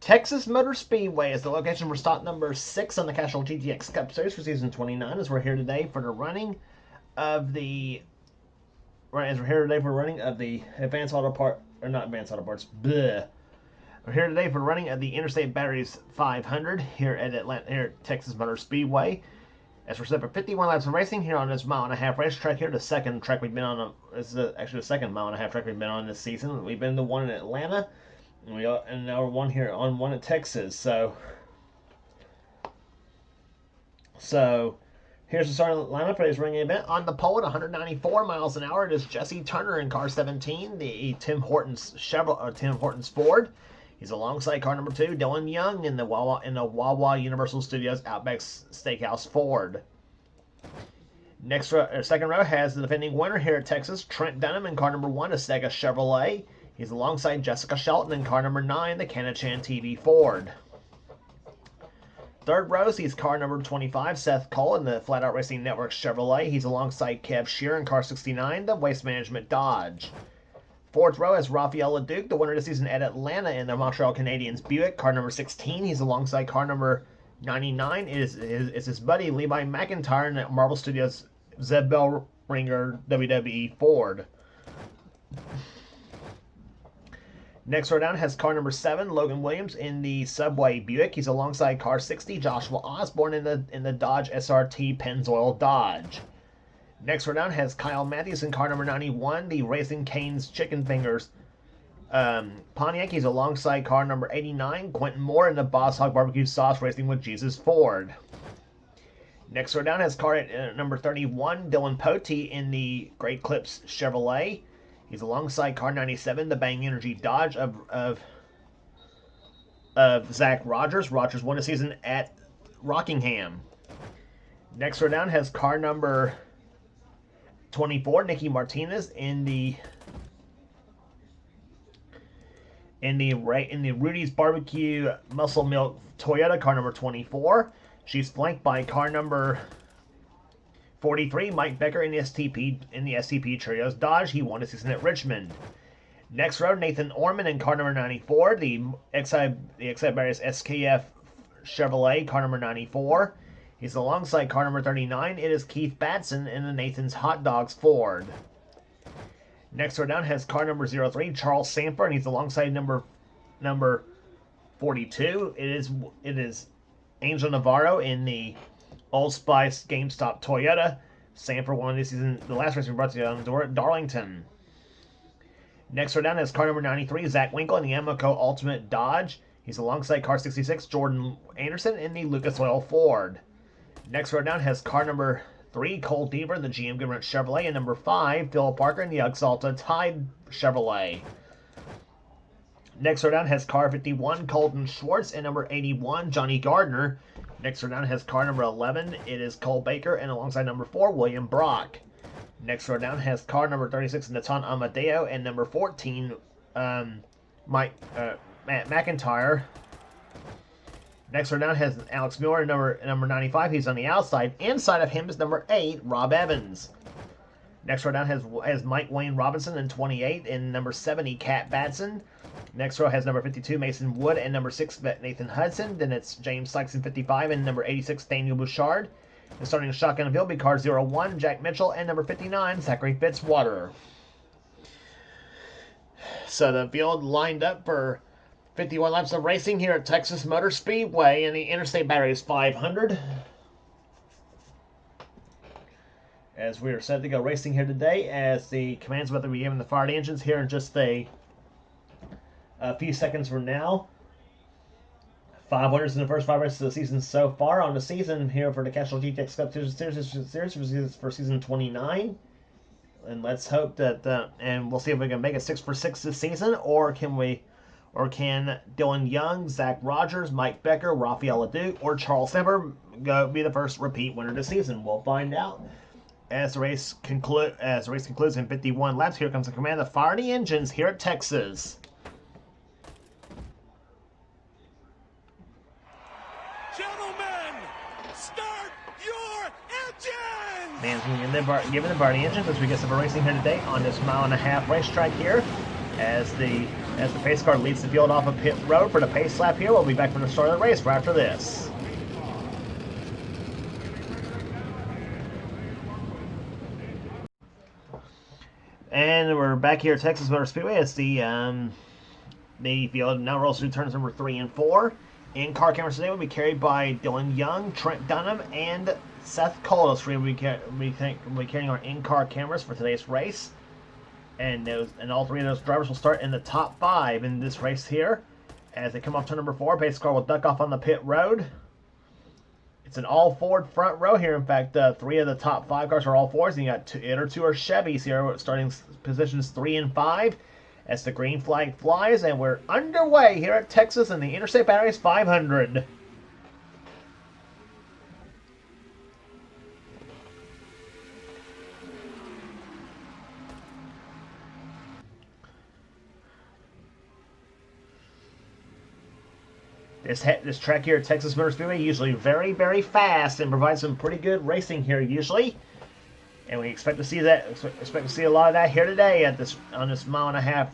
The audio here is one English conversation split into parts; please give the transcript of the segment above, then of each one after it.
Texas Motor Speedway is the location for stop number 6 on the Castrol GTX Cup Series for season 29. As we're here today for the running of the Advanced Auto Part, or not Advanced Auto Parts. Bleh. We're here today for the running of the Interstate Batteries 500 here at Texas Motor Speedway. As we're set for 51 laps of racing here on this mile-and-a-half racetrack here, the second track we've been on. This is actually the second mile-and-a-half track we've been on this season. We've been to one in Atlanta. And now we're one in Texas. So here's the starting lineup for this ring event. On the pole at 194 miles an hour, it is Jesse Turner in car 17, the Tim Hortons Ford. He's alongside car number 2, Dylan Young in the Wawa Universal Studios Outback Steakhouse Ford. Second row has the defending winner here at Texas, Trent Dunham in car number 1, a Sega Chevrolet. He's alongside Jessica Shelton in car number 9, the Canachan TV Ford. Third row sees car number 25, Seth Cole in the Flat Out Racing Network Chevrolet. He's alongside Kev Shear in car 69, the Waste Management Dodge. Fourth row has Rafael LeDuc, the winner this season at Atlanta in the Montreal Canadiens Buick, car number 16. He's alongside car number 99. It's his buddy Levi McIntyre in the Marvel Studios Zeb Bell Ringer WWE Ford. Next row down has car number 7, Logan Williams in the Subway Buick. He's alongside car 60, Joshua Osborne in the Dodge SRT Pennzoil Dodge. Next row down has Kyle Matthews in car number 91, the Racing Cane's Chicken Fingers Pontiac. He's alongside car number 89, Quentin Moore in the Boss Hog Barbecue Sauce Racing with Jesus Ford. Next row down has car number 31, Dylan Potee in the Great Clips Chevrolet. He's alongside car 97, the Bang Energy Dodge of Zach Rogers. Rogers won a season at Rockingham. Next row down has car number 24, Nicky Martinez in the Rudy's Barbecue Muscle Milk Toyota, car number 24. She's flanked by car number 43, Mike Becker in the STP Trios Dodge. He won a season at Richmond. Next row, Nathan Orman in car number 94, the Barrios SKF Chevrolet, car number 94. He's alongside car number 39. It is Keith Batson in the Nathan's Hot Dogs Ford. Next row down has car number 03, Charles Sanford, and he's alongside number 42. It is Angel Navarro in the Old Spice GameStop Toyota. Sanford won this season. The last race we brought to you on the door at Darlington. Next row down is car number 93, Zach Winkle in the Amoco Ultimate Dodge. He's alongside car 66, Jordan Anderson in the Lucas Oil Ford. Next row down has car number 3, Cole Deaver in the GM Goodwrench Chevrolet, and number 5, Phil Parker in the Exalta Tide Chevrolet. Next row down has car 51, Colton Schwartz, and number 81, Johnny Gardner. Next row down has car number 11. It is Cole Baker, and alongside number 4, William Brock. Next row down has car number 36, Natan Amadeo, and number 14, Matt McIntyre. Next row down has Alex Miller, number 95. He's on the outside. Inside of him is number 8, Rob Evans. Next row down has Mike Wayne Robinson in 28, and number 70, Cat Batson. Next row has number 52, Mason Wood, and number 6, Nathan Hudson. Then it's James Sykes in 55, and number 86, Daniel Bouchard. And starting shotgun field, be car 01, Jack Mitchell, and number 59, Zachary Fitzwater. So the field lined up for 51 laps of racing here at Texas Motor Speedway in the Interstate Batteries 500. As we are set to go racing here today, as the commands about to be given the fired engines here in just a few seconds from now. 5 winners in the first 5 races of the season so far on the season here for the Castrol GTX Cup Series for season 29. And let's hope that, and we'll see if we can make it 6 for 6 this season, or can Dylan Young, Zach Rogers, Mike Becker, Rafael LeDuc, or Charles Semper be the first repeat winner this season. We'll find out as the race concludes in 51 laps. Here comes the command to fire the engines here at Texas. Giving the Barney engines as we get some racing here today on this mile-and-a-half racetrack here. As the pace car leads the field off of pit road for the pace lap here. We'll be back from the start of the race right after this. And we're back here at Texas Motor Speedway. It's the field now rolls through turns number 3 and 4. In-car cameras today will be carried by Dylan Young, Trent Dunham, and Seth Cole. Those three will be carrying our in-car cameras for today's race. And all three of those drivers will start in the top 5 in this race here. As they come off turn number 4, pace car will duck off on the pit road. It's an all-Ford front row here. In fact, 3 of the top 5 cars are all Fords, and you got 2 are Chevys here, starting positions 3 and 5. As the green flag flies, and we're underway here at Texas in the Interstate Batteries 500. This track here at Texas Motor Speedway usually very, very fast and provides some pretty good racing here usually. And we expect to see that. Expect to see a lot of that here today at on this mile-and-a-half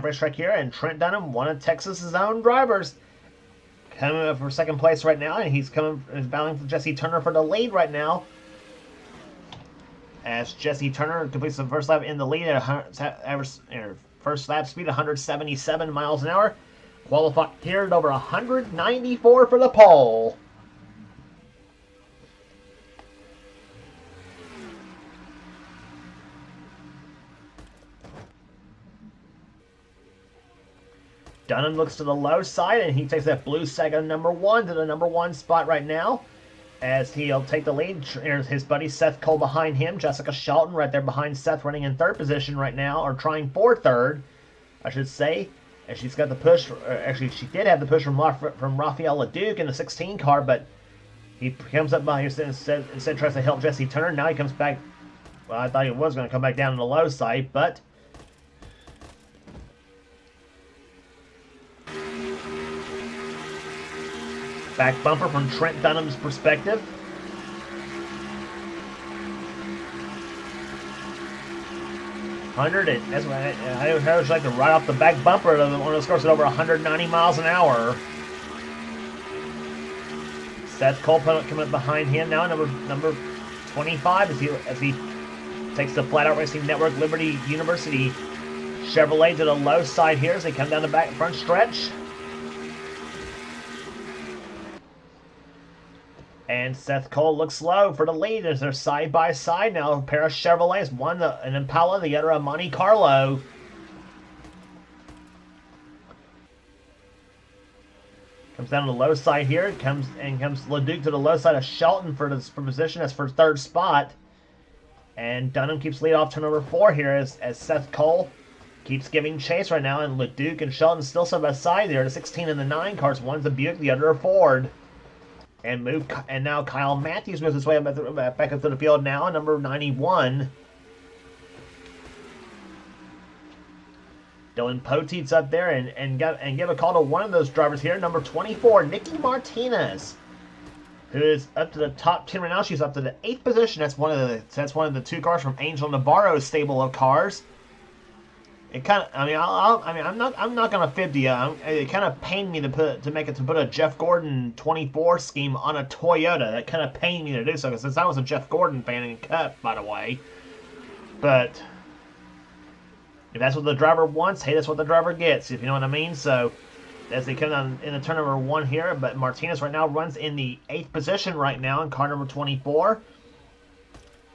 racetrack here. And Trent Dunham, one of Texas's own drivers, coming up for second place right now, and he's battling for Jesse Turner for the lead right now. As Jesse Turner completes the first lap in the lead at first lap speed 177 miles an hour, qualified here at over 194 for the pole. Dunham looks to the low side, and he takes that blue second number 1 to the number 1 spot right now. As he'll take the lead, his buddy Seth Cole behind him. Jessica Shelton right there behind Seth, running in 3rd position right now, or trying for 3rd, I should say. And she's got the push. Actually, she did have the push from Raphael LeDuc in the 16 car, but he comes up behind her instead tries to help Jesse Turner. Now he comes back. Well, I thought he was going to come back down on the low side, but back bumper from Trent Dunham's perspective. That's what I always like to ride off the back bumper of one of those cars at over 190 miles an hour. Seth Cole coming up behind him now, number 25, as he takes the Flat Out Racing Network Liberty University Chevrolet to the low side here as they come down the front stretch. And Seth Cole looks low for the lead as they're side by side now. A pair of Chevrolets, one an Impala, the other a Monte Carlo. Comes down to the low side here. Comes LeDuc to the low side of Shelton for position. That's for 3rd spot. And Dunham keeps lead off to number 4 here as Seth Cole keeps giving chase right now. And LeDuc and Shelton still side by side there. The 16 and the 9 cars. One's a Buick, the other a Ford. And now Kyle Matthews moves his way back up to the field now, number 91. Dylan Poteet's up there and give a call to one of those drivers here, number 24, Nikki Martinez, who is up to the top 10 right now. She's up to the 8th position. That's one of the 2 cars from Angel Navarro's stable of cars. It kind of, I'm not gonna fib to you. It kind of pained me to put a Jeff Gordon 24 scheme on a Toyota. That kind of pained me to do so, since I was a Jeff Gordon fan in Cup, by the way. But if that's what the driver wants, hey, that's what the driver gets. If you know what I mean. So as they come down in the turn number 1 here, but Martinez right now runs in the 8th position right now in car number 24.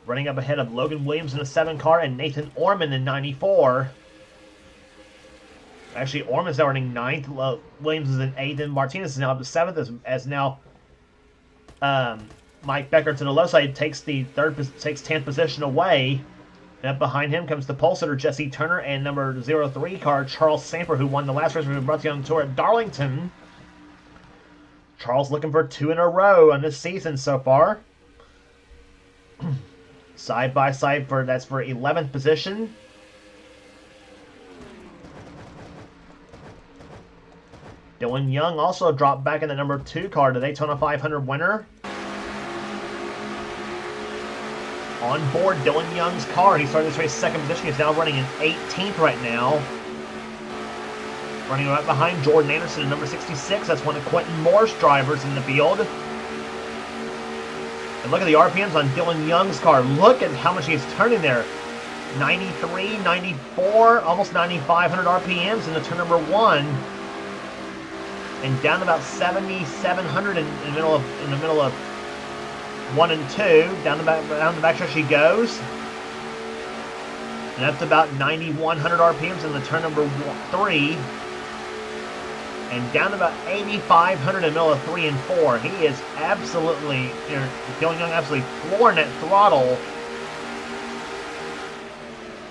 Running up ahead of Logan Williams in the 7 car and Nathan Orman in 94. Actually, Orman's now running 9th. Williams is in 8th, and Martinez is now up to 7th. As now, Mike Becker to the low side takes 10th position away. And up behind him comes the pole sitter Jesse Turner and number 03 car Charles Samper, who won the last race we brought you on the tour at Darlington. Charles looking for 2 in a row on this season so far. Side by side that's for 11th position. Dylan Young also dropped back in the number 2 car, the Daytona 500 winner. on board Dylan Young's car. He started this race second position. He's now running in 18th right now. Running right behind Jordan Anderson in number 66. That's one of Quentin Moore's drivers in the field. And look at the RPMs on Dylan Young's car. Look at how much he's turning there. 93, 94, almost 9,500 RPMs in the turn number 1. And down to about 7,700 in the middle of 1 and 2. Down the backstretch he goes. And up to about 9,100 RPMs in the turn number 3. And down to about 8,500 in the middle of 3 and 4. He is absolutely, Dylan Young absolutely flooring that throttle.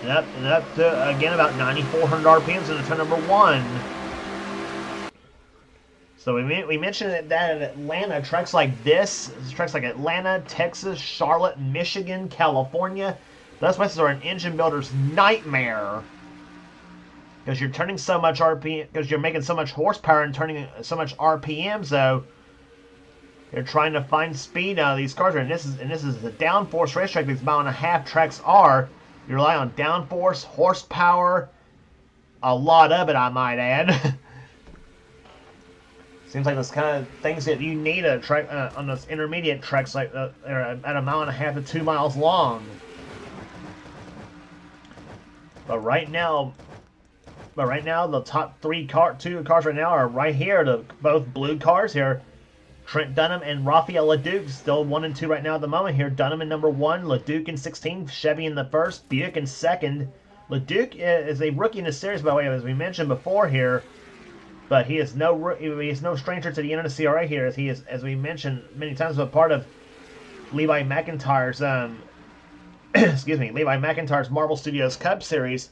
And up to, again, about 9,400 RPMs in the turn number 1. So we mentioned that at Atlanta, tracks like this, tracks like Atlanta, Texas, Charlotte, Michigan, California, those places are an engine builder's nightmare. Because you're turning so much RPM, because you're making so much horsepower and turning so much RPM, so you're trying to find speed out of these cars. And this is the downforce racetrack. These mile-and-a-half tracks are. You rely on downforce, horsepower, a lot of it, I might add. Seems like those kind of things that you need a track on those intermediate tracks, like at a mile-and-a-half to 2 miles long. But right now, the top two cars right now are right here. Both blue cars here. Trent Dunham and Raphael LeDuc still 1 and 2 right now at the moment here. Dunham in number 1, LeDuc in 16th, Chevy in the first, Buick in second. LeDuc is a rookie in the series, by the way, as we mentioned before here. But he is no stranger to the NNSCRA here, as he is, as we mentioned many times, a part of Levi McIntyre's Levi McIntyre's Marvel Studios Cup Series,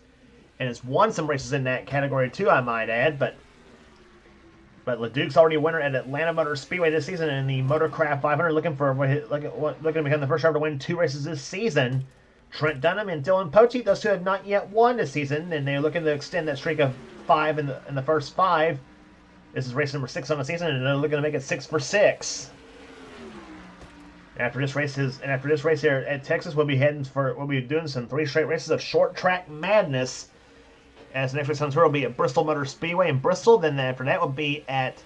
and has won some races in that category too, I might add. But LeDuc's already a winner at Atlanta Motor Speedway this season in the Motorcraft 500, looking to become the first driver to win 2 races this season. Trent Dunham and Dylan Poteet, those two have not yet won this season, and they're looking to extend that streak of 5 in the first 5. This is race number 6 on the season, and they're looking to make it 6 for 6. After this race here at Texas, we'll be doing some 3 straight races of short track madness. As the next race on tour will be at Bristol Motor Speedway in Bristol. Then after that will be at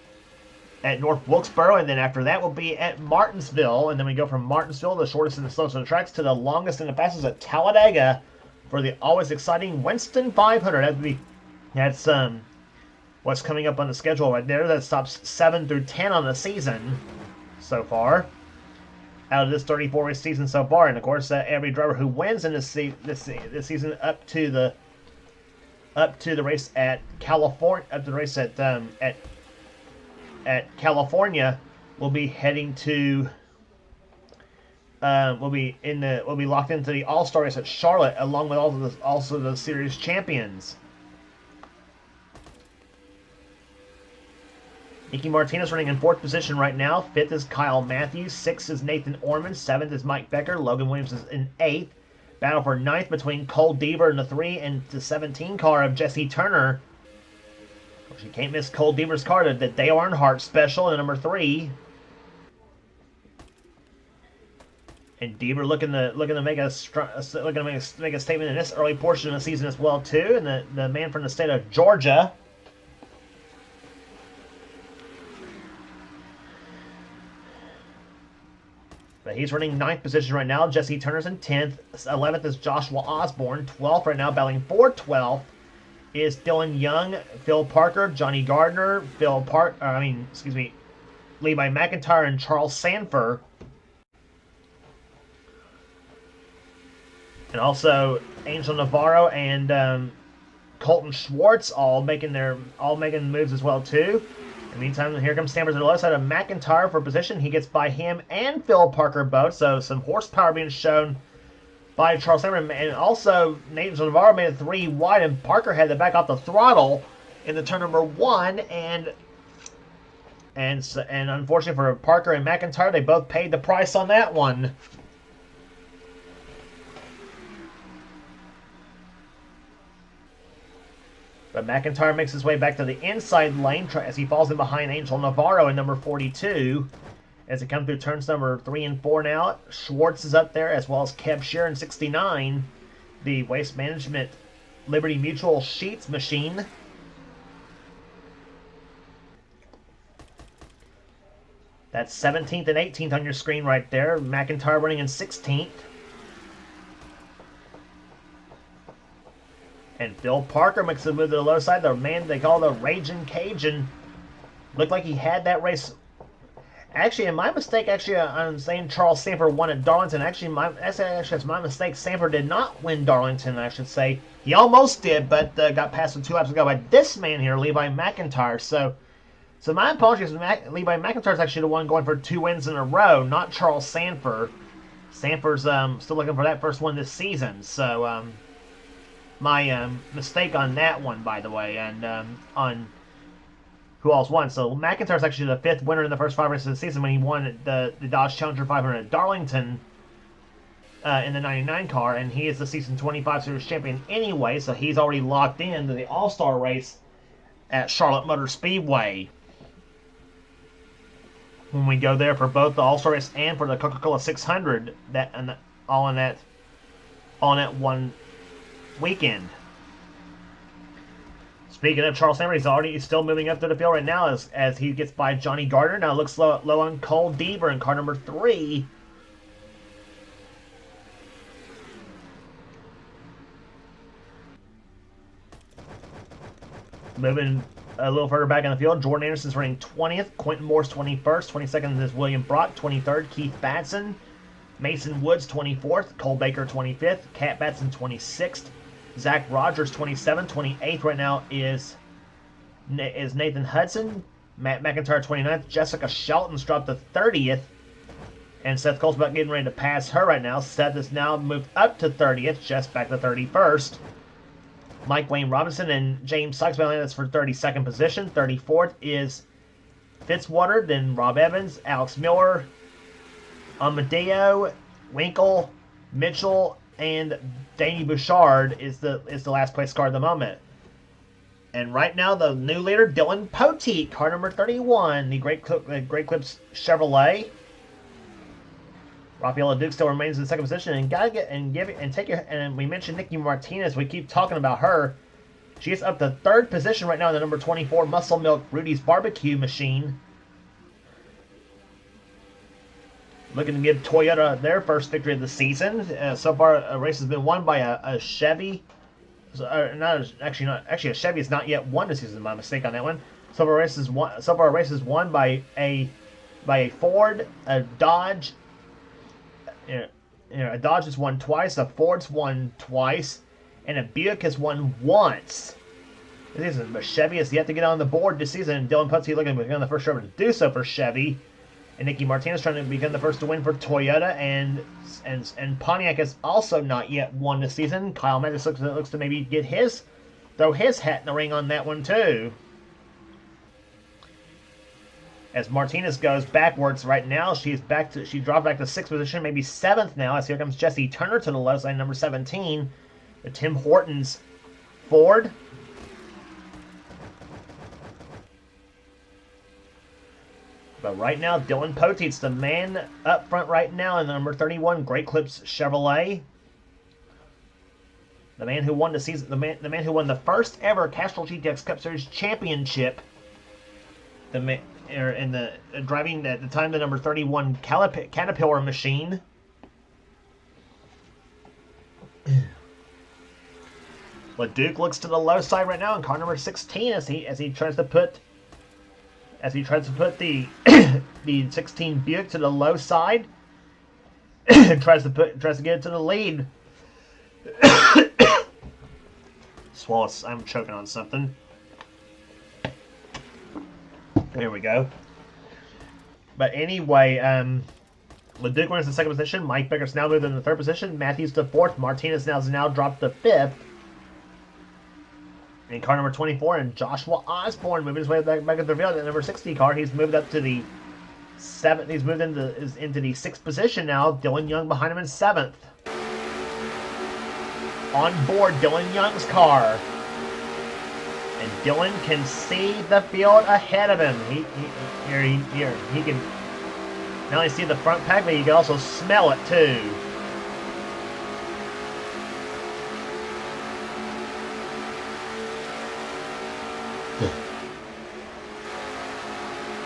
North Wilkesboro, and then after that will be at Martinsville. And then we go from Martinsville, the shortest and the slowest of the tracks, to the longest and the fastest at Talladega for the always exciting Winston 500. That's what's coming up on the schedule right there. That stops 7 through 10 on the season so far. Out of this 34 race season so far, and of course every driver who wins in this season up to the race at California, at California, will be heading to will be locked into the All-Star race at Charlotte, along with also the series champions. Nicky Martinez running in 4th position right now. 5th is Kyle Matthews. 6th is Nathan Orman. 7th is Mike Becker. Logan Williams is in 8th. Battle for 9th between Cole Deaver in the 3 and the 17 car of Jesse Turner. Of course, you can't miss Cole Deaver's car, the Dale Earnhardt special in number 3. And Deaver looking to make a statement in this early portion of the season as well too. And the man from the state of Georgia. But he's running 9th position right now. Jesse Turner's in 10th. 11th is Joshua Osborne. 12th right now, battling for 12th, is Dylan Young, Phil Parker, Johnny Gardner, Levi McIntyre, and Charles Sanford. And also Angel Navarro and Colton Schwartz all making moves as well too. In the meantime, here comes Sanders on the left side of McIntyre for position. He gets by him and Phil Parker both, so some horsepower being shown by Charles Sanders. And also, Nathan Navarro made it 3 wide, and Parker had to back off the throttle in the turn number 1. And unfortunately for Parker and McIntyre, they both paid the price on that one. But McIntyre makes his way back to the inside lane as he falls in behind Angel Navarro in number 42. as they come through turns number 3 and 4 now. Schwartz is up there, as well as Kev Sheeran, 69. The Waste Management Liberty Mutual Sheets machine. That's 17th and 18th on your screen right there. McIntyre running in 16th. And Phil Parker makes the move to the low side. The man they call the Raging Cajun. Looked like he had that race. Actually, in my mistake, I'm saying Charles Sanford won at Darlington. Actually, that's my mistake. Sanford did not win Darlington, I should say. He almost did, but got past him 2 laps ago by this man here, Levi McIntyre. So my apologies. Levi McIntyre is actually the one going for 2 wins in a row, not Charles Sanford. Sanford's still looking for that first one this season. So my mistake on that one, by the way, and on who else won. So McIntyre's actually the 5th winner in the first 5 races of the season when he won the Dodge Challenger 500 at Darlington in the 99 car, and he is the season 25 Series champion anyway, so he's already locked in to the All-Star race at Charlotte Motor Speedway when we go there for both the All-Star race and for the Coca-Cola 600 all in that one weekend. Speaking of Charles Sanford, he's still moving up to the field right now as he gets by Johnny Gardner. Now looks low on Cole Deaver in car number 3. Moving a little further back in the field, Jordan Anderson's running 20th, Quentin Moore's 21st, 22nd is William Brock, 23rd, Keith Batson, Mason Woods 24th, Cole Baker 25th, Cat Batson 26th, Zach Rogers 27th, 28th right now is Nathan Hudson, Matt McIntyre 29th, Jessica Shelton's dropped to 30th, and Seth Cole's about getting ready to pass her right now. Seth has now moved up to 30th, just back to 31st. Mike Wayne Robinson and James Sykes that's for 32nd position. 34th is Fitzwater, then Rob Evans, Alex Miller, Amadeo, Winkle, Mitchell, and Danny Bouchard is the last place car at the moment. And right now, the new leader, Dylan Poteet, car number 31, the Great Clips Chevrolet. Rafaela Duke still remains in the 2nd position, and we mentioned Nikki Martinez. We keep talking about her. She's up to 3rd position right now in the number 24 Muscle Milk Rudy's Barbecue machine. Looking to give Toyota their first victory of the season. So far, a race has been won by a Chevy. Actually, a Chevy has not yet won this season. My mistake on that one. So far, a race is won by a Ford, a Dodge. A Dodge has won twice, a Ford's won twice, and a Buick has won once this season. But Chevy has yet to get on the board this season, and Dylan Putsey looking to become the first driver to do so for Chevy. And Nicky Martinez trying to become the first to win for Toyota, and Pontiac has also not yet won this season. Kyle Mathis looks to maybe throw his hat in the ring on that one too. As Martinez goes backwards right now, she dropped back to 6th position, maybe 7th now, as here comes Jesse Turner to the low side, number 17. The Tim Hortons Ford. But right now, Dylan Poteet's the man up front right now in the number 31 Great Clips Chevrolet. The man who won the man who won the first ever Castrol GTX Cup Series championship. Driving at the time the number 31 Caterpillar machine. LeDuc looks to the low side right now in car number 16 as he tries to put the the 16 Buick to the low side. tries to get it to the lead. Swallow, I'm choking on something. There we go. But anyway, LeDuc wins the 2nd position. Mike Becker's now moved in the 3rd position. Matthews to 4th. Martinez now dropped to 5th. In car number 24, and Joshua Osborne moving his way back into the field. At number 60 car, he's moved up to the 7th. He's moved into the 6th position now. Dylan Young behind him in 7th. On board Dylan Young's car. And Dylan can see the field ahead of him. He can Not only see the front pack, but you can also smell it too.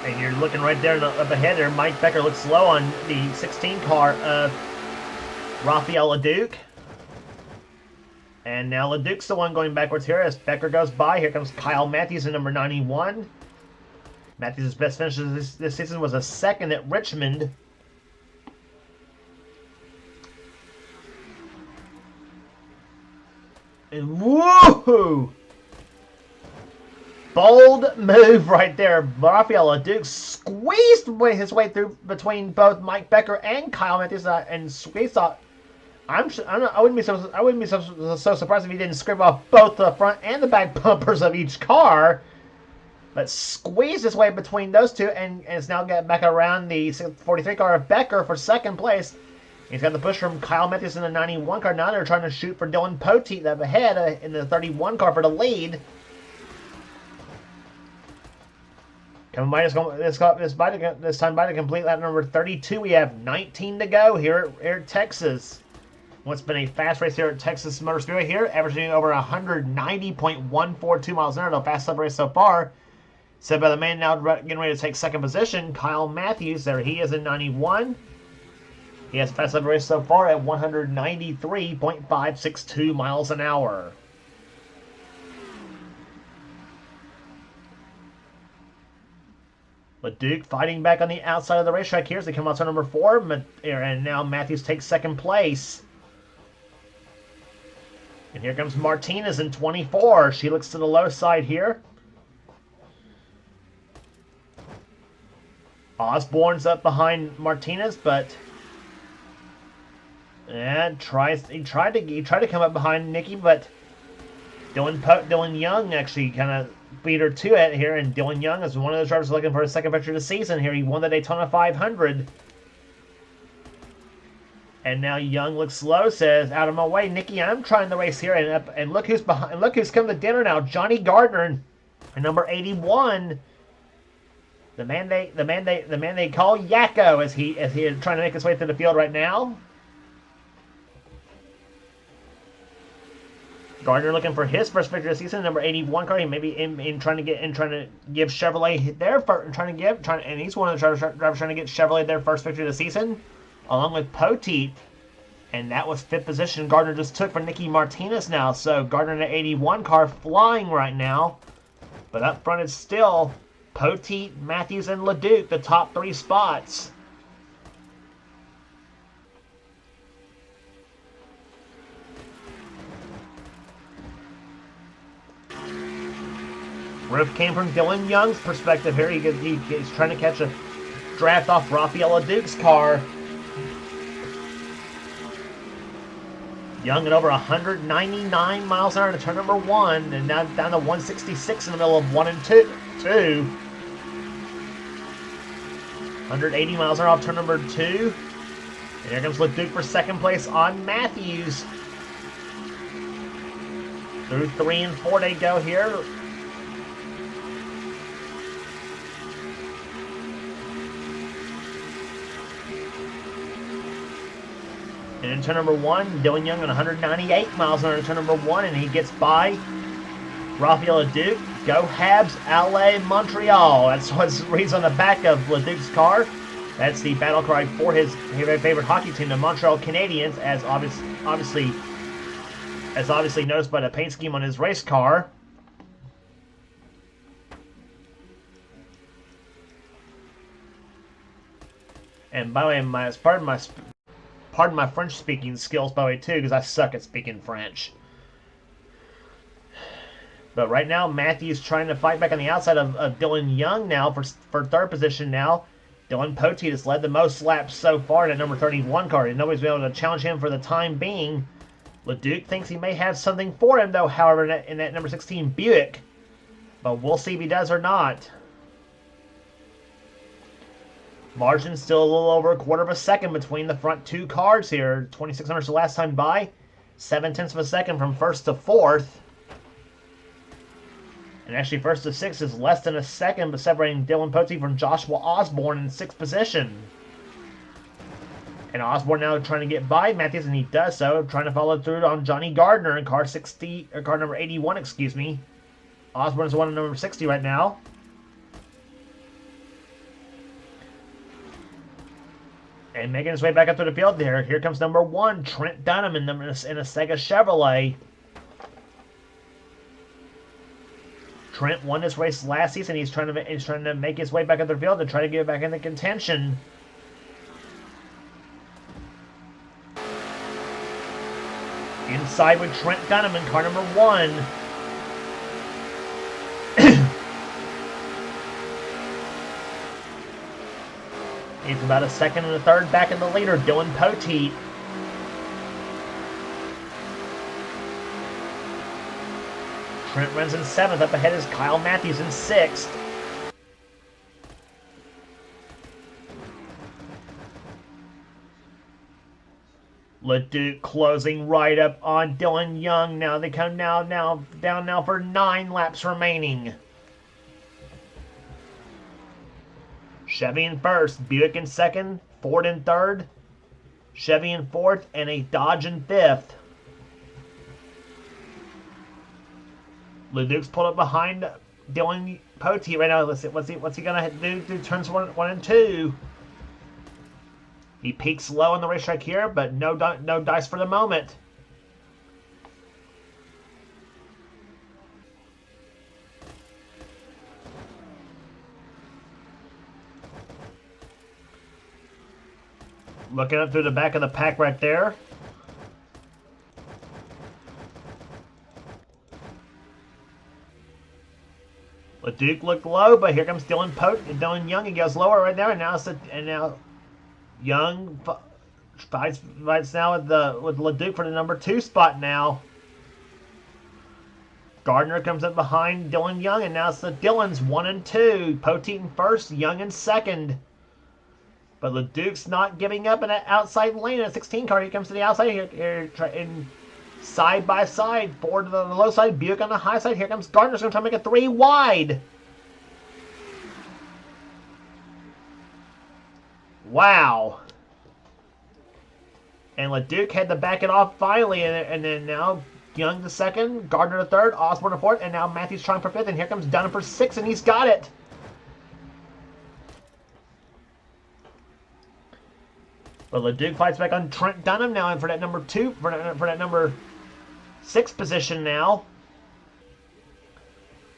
And you're looking right there up ahead there. Mike Becker looks low on the 16 car of Rafael LeDuc. And now LeDuc's the one going backwards here as Becker goes by. Here comes Kyle Matthews in number 91. Matthews' best finish this season was a second at Richmond. And woohoo! Bold move right there. Rafael LeDuc squeezed his way through between both Mike Becker and Kyle Matthews and squeezed off. I wouldn't be so surprised if he didn't scrape off both the front and the back bumpers of each car. But squeezed his way between those two and is now getting back around the 43 car of Becker for second place. He's got the push from Kyle Matthews in the 91 car. Now they're trying to shoot for Dylan Poteet up ahead in the 31 car for the lead. Coming by this time by to complete lap number 32. We have 19 to go here at Texas. What's been a fast race here at Texas Motor Speedway here, averaging over 190.142 miles an hour. The fastest race so far. Said by the man now getting ready to take second position, Kyle Matthews. There he is in 91. He has a fast race so far at 193.562 miles an hour. LeDuc fighting back on the outside of the racetrack here as they come out to number 4. And now Matthews takes second place. And here comes Martinez in 24. She looks to the low side here. Osborne's up behind Martinez, but he tried to come up behind Nikki, but Dylan Young actually kind of beat her to it here, and Dylan Young is one of those drivers looking for his second victory of the season here. He won the Daytona 500. And now Young looks slow, says, out of my way, Nikki, I'm trying the race here. And look who's behind, look who's come to dinner now. Johnny Gardner, number 81. The man they call Yakko as he is trying to make his way through the field right now. Gardner looking for his first victory of the season, number 81 car. He may be trying to give Chevrolet their first, and he's one of the drivers trying to get Chevrolet their first victory of the season, along with Poteet. And that was fifth position Gardner just took for Nicky Martinez now. So Gardner in the 81 car flying right now. But up front it's still Poteet, Matthews, and LeDuc, the top 3 spots. Roof came from Dylan Young's perspective here. He's trying to catch a draft off Rafael LeDuc's car. Young at over 199 miles an hour to turn number 1, and now down to 166 in the middle of 1 and 2. 180 miles an hour off turn number 2. And here comes LeDuc for second place on Matthews. Through 3 and 4 they go here. And in turn number 1, Dylan Young at 198 miles an hour in turn number 1, and he gets by Rafael LeDuc. Go Habs, LA, Montreal. That's what reads on the back of LeDuc's car. That's the battle cry for his favorite hockey team, the Montreal Canadiens, as obviously noticed by the paint scheme on his race car. And by the way, pardon my French speaking skills, by the way, too, because I suck at speaking French. But right now, Matthews trying to fight back on the outside of Dylan Young now for third position now. Dylan Poteet has led the most laps so far in that number 31 car, and nobody's been able to challenge him for the time being. LeDuc thinks he may have something for him, though, however, in that number 16 Buick. But we'll see if he does or not. Margin still a little over a quarter of a second between the front 2 cars here. 2600 the last time by. 0.7 of a second from first to fourth. And actually first to 6th is less than a second, but separating Dylan Poteet from Joshua Osborne in 6th position. And Osborne now trying to get by Matthews, and he does so, trying to follow through on Johnny Gardner in car number 81, excuse me. Osborne's the one in number 60 right now. And making his way back up to the field there. Here comes number 1, Trent Dunham in a Sega Chevrolet. Trent won this race last season. He's trying to make his way back up the field to try to get back into contention. Inside with Trent Dunham in car number 1. He's about a second and a third back in the leader, Dylan Poteet. Trent runs in 7th. Up ahead is Kyle Matthews in 6th. LeDuc closing right up on Dylan Young. Now they come down for 9 laps remaining. Chevy in 1st, Buick in 2nd, Ford in 3rd, Chevy in 4th, and a Dodge in 5th. LeDuc's pulled up behind Dylan Poteet right now. Let's see, what's he gonna do through turns 1 and 2? He peaks low on the racetrack here, but no dice for the moment. Looking up through the back of the pack right there. LeDuc looked low, but here comes Dylan Young. He goes lower right there, and now Young fights now with LeDuc for the number 2 spot now. Gardner comes up behind Dylan Young, and now it's the Dylans 1 and 2. Poteet in 1st, Young in 2nd. But LeDuc's not giving up in that outside lane in a 16 car. He comes to the outside here in side by side. Ford to the low side, Buick on the high side. Here comes Gardner's going to try to make it 3 wide. Wow. And LeDuc had to back it off finally. And then now Young to 2nd, Gardner to 3rd, Osborne to 4th, and now Matthews trying for 5th. And here comes Dunham for 6th, and he's got it. But LeDuc fights back on Trent Dunham now, and for that number 2, for that number 6 position now.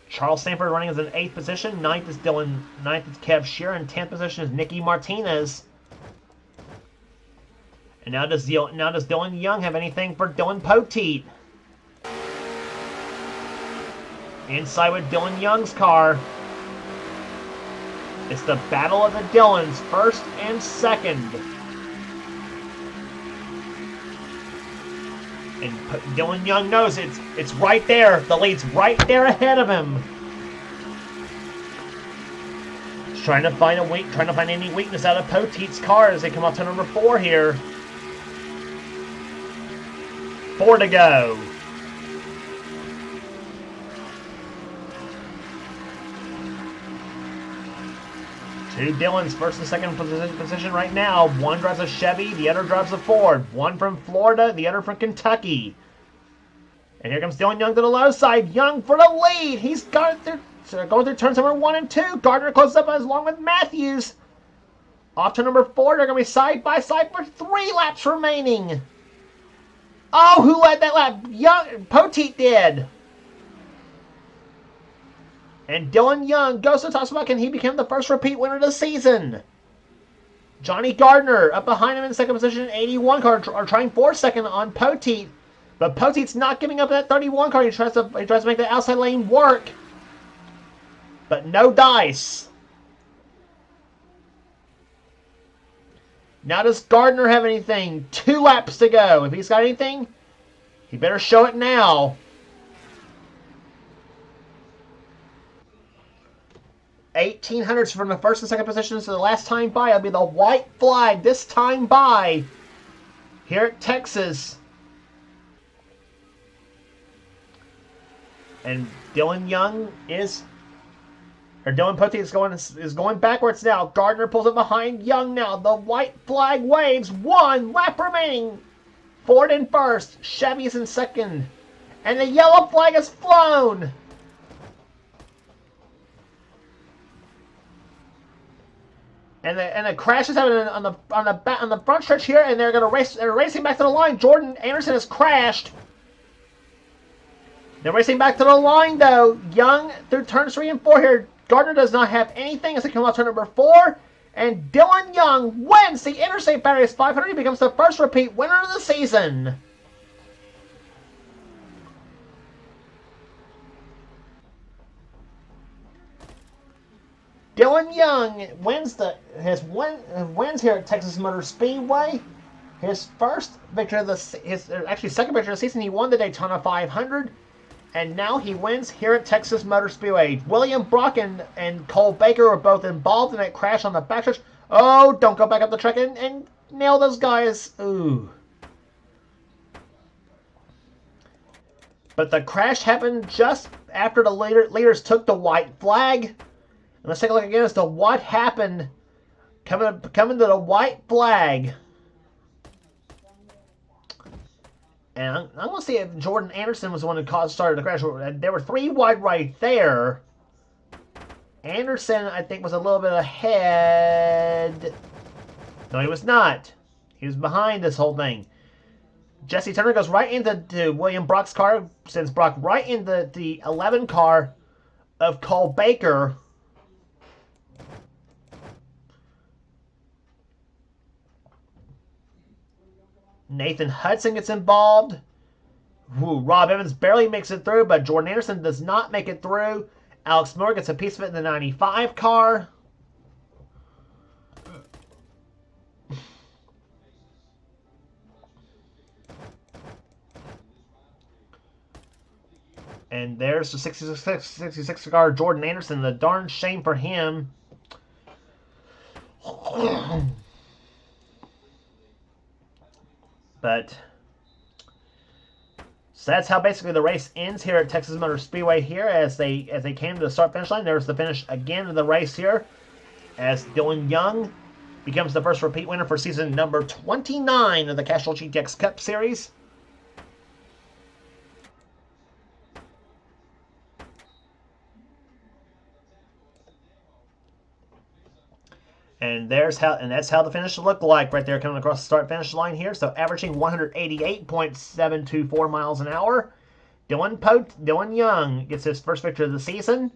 Charles Sanford running as an 8th position. 9th is Kev Shearer, and 10th position is Nicky Martinez. And now does Dylan Young have anything for Dylan Poteet? Inside with Dylan Young's car. It's the battle of the Dylans, 1st and 2nd. And Dylan Young knows it's right there. The lead's right there ahead of him. He's trying to find any weakness out of Poteet's car as they come off to number 4 here. 4 to go. Two Dylans, 1st and 2nd position right now. One drives a Chevy, the other drives a Ford. One from Florida, the other from Kentucky. And here comes Dylan Young to the low side. Young for the lead. He's got it going through turns number 1 and 2. Gardner closes up along with Matthews. Off to number 4. They're going to be side by side for 3 laps remaining. Oh, who led that lap? Poteet did. And Dylan Young goes to the top spot. Can he become the first repeat winner of the season? Johnny Gardner up behind him in 2nd position. 81 car are trying for 2nd on Poteet. But Poteet's not giving up that 31 car. He tries to make the outside lane work. But no dice. Now does Gardner have anything? 2 laps to go. If he's got anything, he better show it now. 1800s from the 1st and 2nd positions to the last time by. It'll be the white flag this time by here at Texas. And Dylan Young is Or Dylan Pote is going backwards now. Gardner pulls it behind Young now. The white flag waves. 1 lap remaining. Ford in first. Chevy's in second. And the yellow flag is flown. And the crash is happening on the front stretch here, and they're gonna race. They're racing back to the line. Jordan Anderson has crashed. They're racing back to the line though. Young through turns 3 and 4 here. Gardner does not have anything as they come out turn number 4, and Dylan Young wins the Interstate Batteries 500. He becomes the first repeat winner of the season. Dylan Young wins here at Texas Motor Speedway. His first victory of the second victory of the season. He won the Daytona 500, and now he wins here at Texas Motor Speedway. William Brock and Cole Baker were both involved in that crash on the backstretch. Oh, don't go back up the track and nail those guys. Ooh. But the crash happened just after the leaders took the white flag. And let's take a look again as to what happened coming to the white flag. And I'm going to see if Jordan Anderson was the one who started the crash. There were 3 wide right there. Anderson, I think, was a little bit ahead. No, he was not. He was behind this whole thing. Jesse Turner goes right into William Brock's car, sends Brock right into the 11 car of Cole Baker. Nathan Hudson gets involved. Ooh, Rob Evans barely makes it through, but Jordan Anderson does not make it through. Alex Miller gets a piece of it in the 95 car. And there's the 66 car, Jordan Anderson. The darn shame for him. But so that's how basically the race ends here at Texas Motor Speedway here as they came to the start finish line. There's the finish again of the race here as Dylan Young becomes the first repeat winner for season number 29 of the Castrol GTX Cup Series. And that's how the finish looked like right there coming across the start finish line here. So averaging 188.724 miles an hour. Dylan Young gets his first victory of the season,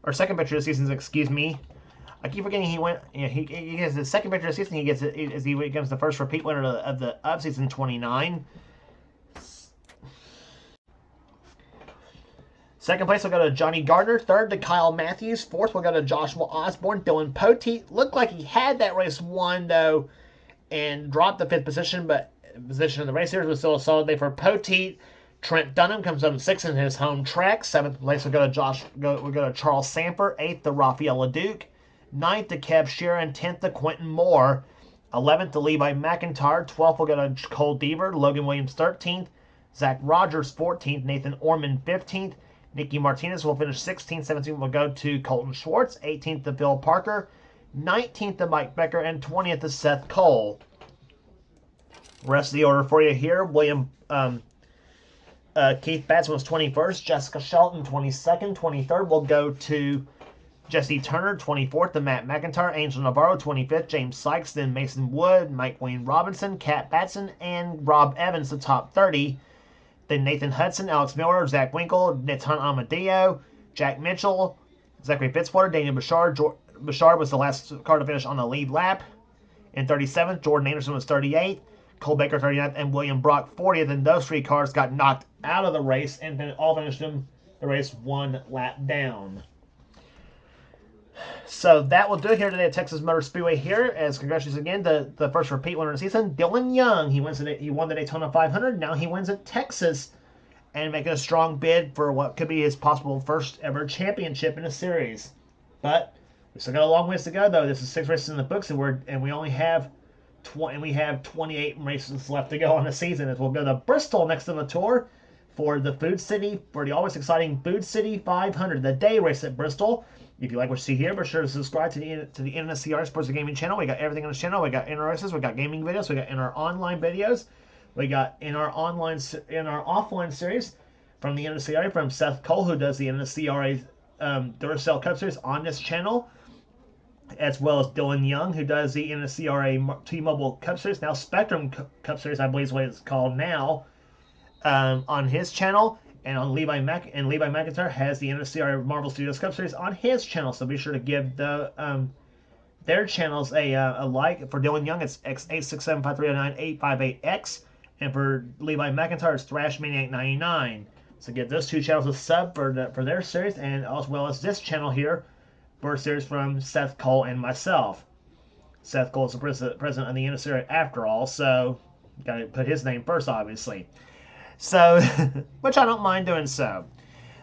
or second victory of the season, excuse me. I keep forgetting he gets his second victory of the season. He gets it as he becomes the first repeat winner of season 29. Second place will go to Johnny Gardner. Third to Kyle Matthews. Fourth will go to Joshua Osborne. Dylan Pote looked like he had that race won, though, and dropped the 5th position, but position of the race here was still a solid day for Pote. Trent Dunham comes up 6th in his home track. 7th place will go to Charles Samper. 8th to Rafael LeDuc. 9th to Kev Sheeran. 10th to Quentin Moore. 11th to Levi McIntyre. 12th will go to Cole Deaver. Logan Williams 13th. Zach Rogers 14th. Nathan Orman 15th. Nicky Martinez will finish 16th. 17th will go to Colton Schwartz. 18th to Bill Parker. 19th to Mike Becker. And 20th to Seth Cole. Rest of the order for you here. Keith Batson was 21st. Jessica Shelton 22nd. 23rd will go to Jesse Turner. 24th to Matt McIntyre. Angel Navarro 25th. James Sykes. Then Mason Wood. Mike Wayne Robinson. Kat Batson. And Rob Evans, the top 30. Then Nathan Hudson, Alex Miller, Zach Winkle, Nathan Amadeo, Jack Mitchell, Zachary Fitzwater, Daniel Bouchard. Bouchard was the last car to finish on the lead lap. In 37th, Jordan Anderson was 38th, Cole Baker 39th, and William Brock 40th. And those 3 cars got knocked out of the race and then all finished the race 1 lap down. So that will do it here today at Texas Motor Speedway here. As congratulations again to the first repeat winner of the season, Dylan Young. He won the Daytona 500. Now he wins at Texas and making a strong bid for what could be his possible first ever championship in a series. But we still got a long ways to go, though. This is 6 races in the books, and we only have 28 races left to go on the season. As we'll go to Bristol next to the tour for the Food City, for the always exciting Food City 500, the day race at Bristol. If you like what you see here, be sure to subscribe to the NNSCRA Sports and Gaming channel. We got everything on this channel. We got inner races, we got gaming videos, we got in our online videos, we got in our offline series from the NNSCRA from Seth Cole, who does the NNSCRA Duracell Cup Series on this channel, as well as Dylan Young, who does the NNSCRA T-Mobile Cup Series, now Spectrum Cup Series, I believe is what it's called now, on his channel. And on Levi McIntyre has the NNSCRA Marvel Studios Cup Series on his channel. So be sure to give their channels a like. For Dylan Young, it's X8675309-858X, and for Levi McIntyre, it's ThrashManiac99. So give those two channels a sub for their series, and as well as this channel here for a series from Seth Cole and myself. Seth Cole is the president of the NNSCRA after all, so got to put his name first, obviously. So, which I don't mind doing so.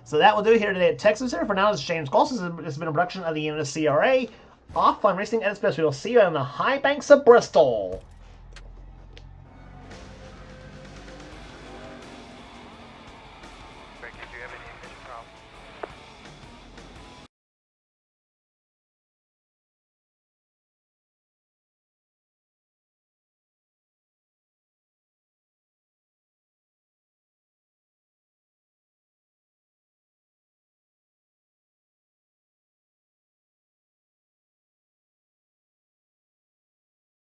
So that will do it here today at Texas Center. For now, this is James Goss. This has been a production of the NNSCRA Off Fun Racing at its best. We will see you on the high banks of Bristol.